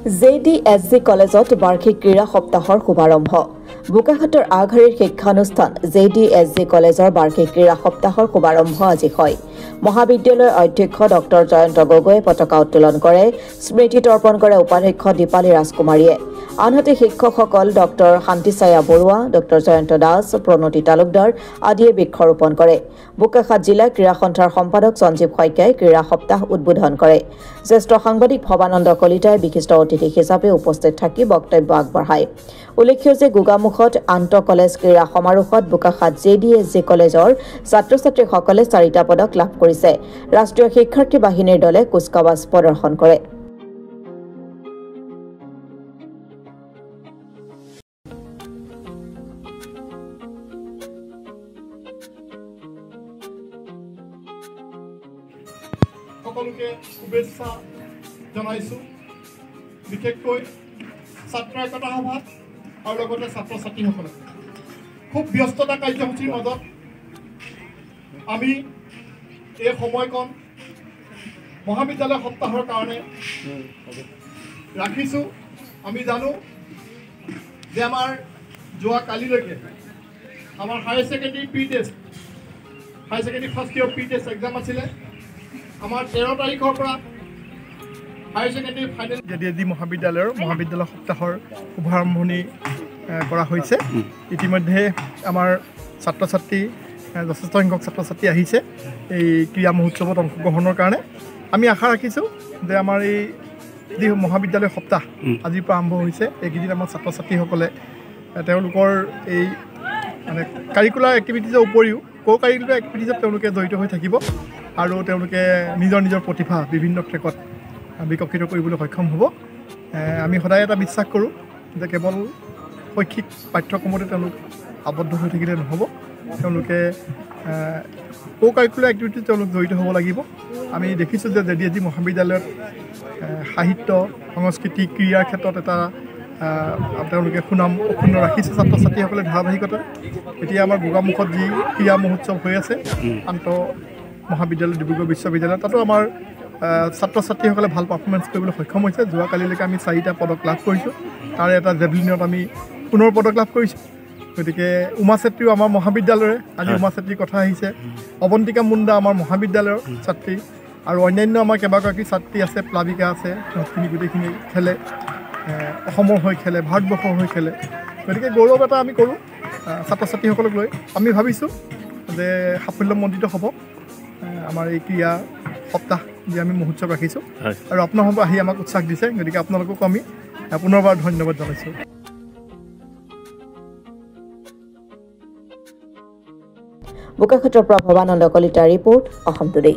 JDSG কলেজত বাৰ্ষিক ক্ৰীড়া সপ্তাহৰ শুভাৰম্ভ বোকাখাটৰ আগশাৰীৰ শিক্ষানুষ্ঠান JDSG কলেজৰ বাৰ্ষিক ক্ৰীড়া সপ্তাহৰ শুভাৰম্ভ আজি হয় মহাবিদ্যালয়ৰ অধ্যক্ষ ডক্টৰ জয়ন্ত গগৈয়ে পতাকা উত্তোলন কৰে স্মৃতি তৰ্পণ কৰে উপাধ্যক্ষ দীপালী ৰাজকুমাৰীয়ে আনহাতে শিক্ষকসকল ডক্টৰ শান্তিছায়া বৰুৱা ডক্টৰ জয়ন্ত দাস প্ৰণতি তালুকদাৰ আদিয়ে বৃক্ষৰোপণ কৰে বোকাখাট জিলা ক্ৰীড়া সন্থাৰ সম্পাদক সঞ্জীৱ শইকীয়াই ক্ৰীড়া সপ্তাহ উদ্বোধন কৰে জ্যেষ্ঠ সাংবাদিক ভৱানন্দ কলিতাই বিশিষ্ট অতিথি হিচাপে উপস্থিত থাকি বক্তব্য আগবঢ়ায় উল্লেখ্য যে গোগামুখত আন্তঃ কলেজ ক্ৰীড়া সমাৰোহত বোকাখাট JDSG কলেজৰ ছাত্ৰ-ছাত্ৰীসকলে 4টা পদক লাভ কৰিছে ৰাষ্ট্ৰীয় শিক্ষাৰ্থী বাহিনীৰ দলে কুচকাৱাজ প্ৰদৰ্শন কৰে সকলোকে শুভেচ্ছা জনাইছোঁ বিশেষকৈ ছাত্ৰ একতা সভাত আৰু লগতে ছাত্ৰ-ছাত্ৰীসকলে খুব ব্যস্ততা কাৰ্যসূচীৰ মাজত আমি এই সময়কণ মহাবিদ্যালয় সপ্তাহৰ কাৰণে ৰাখিছোঁ আমি জানো যে আমাৰ যোৱা কালিলৈকে আমাৰ higher secondary pre-test higher secondary first year pre-test exam আছিলে আমাৰ 13 তাৰিখৰ পৰা হায়াৰ ছেকেণ্ডেৰী ফাইনেল JDSG মহাবিদ্যালয় সপ্তাহৰ শুভাৰম্ভণি কৰা হৈছে ইতিমধ্যে আমাৰ ছাত্ৰ-ছাত্ৰী যথেষ্ট সংখ্যক ছাত্ৰ-ছাত্ৰী আহিছে এই ক্ৰীড়া মহোৎসৱত অংশগ্ৰহণৰ কাৰণে আমি আশা ৰাখিছোঁ যে আমাৰ এই যি মহাবিদ্যালয় সপ্তাহ আজিৰ পৰা আৰম্ভ হৈছে এইকেইদিন আমাৰ ছাত্ৰ-ছাত্ৰীসকলে তেওঁলোকৰ এই মানে কাৰিকুলাৰ এক্টিভিটিজৰ উপৰিও কাৰিকুলাৰ এক্টিভিটিজত তেওঁলোকে জড়িত হৈ থাকিব আৰু তেওঁলোকে নিজৰ প্ৰতিভা বিভিন্ন ট্ৰেকত বিকশিত কৰিবলৈ সক্ষম হ'ব আমি সদায় এটা বিশ্বাস কৰোঁ যে কেৱল শৈক্ষিক পাঠ্যক্ৰমতে তেওঁলোক আবদ্ধ হৈ থাকিলে নহ'ব তেওঁলোকে কাৰিকুলাৰ এক্টিভিটিত তেওঁলোক জড়িত হ'ব লাগিব আমি দেখিছোঁ যে JDSG মহাবিদ্যালয়ত সাহিত্য সংস্কৃতি ক্ৰীড়াৰ ক্ষেত্ৰত এটা তেওঁলোকে সুনাম অক্ষুণ্ণ ৰাখিছে ছাত্ৰ-ছাত্ৰীসকলে ধাৰাবাহিকতা এতিয়া আমাৰ গোগামুখত যি ক্ৰীড়া মহোৎসৱ হৈ আছে আন্তঃ মহাবিদ্যালয় ডিব্ৰুগড় বিশ্ববিদ্যালয় তাতো আমাৰ ছাত্ৰ-ছাত্ৰীসকলে ভাল পাৰফৰ্মেঞ্চ কৰিবলৈ সক্ষম হৈছে যোৱাকালিলৈকে আমি 4টা পদক লাভ কৰিছোঁ তাৰে এটা জেভলিনত আমি 15 পদক লাভ কৰিছোঁ গতিকে উমা চেত্ৰীও আমাৰ মহাবিদ্যালয়ৰে আজি উমা চেত্ৰীৰ কথা আহিছে অৱন্তিকা মুণ্ডা আমাৰ মহাবিদ্যালয়ৰ ছাত্ৰী আৰু অন্যান্য আমাৰ কেইবাগৰাকী ছাত্ৰী আছে প্লাবিকা আছে সিহঁতখিনি গোটেইখিনি খেলে অসমৰ হৈ খেলে ভাৰতবৰ্ষৰ হৈ খেলে গতিকে গৌৰৱ এটা আমি কৰোঁ ছাত্ৰ-ছাত্ৰীসকলক লৈ আমি ভাবিছোঁ যে সাফল্যমণ্ডিত হ'ব আমাৰ এই ক্ৰীড়া সপ্তাহ যে আমি মহোৎসৱ ৰাখিছোঁ আৰু আপোনালোকে আহি আমাক উৎসাহ দিছে গতিকে আপোনালোকক আমি পুনৰবাৰ ধন্যবাদ জনাইছোঁ বোকাখাটৰ পৰা ভৱানন্দ কলিতাৰ ৰিপৰ্ট অসম টুডে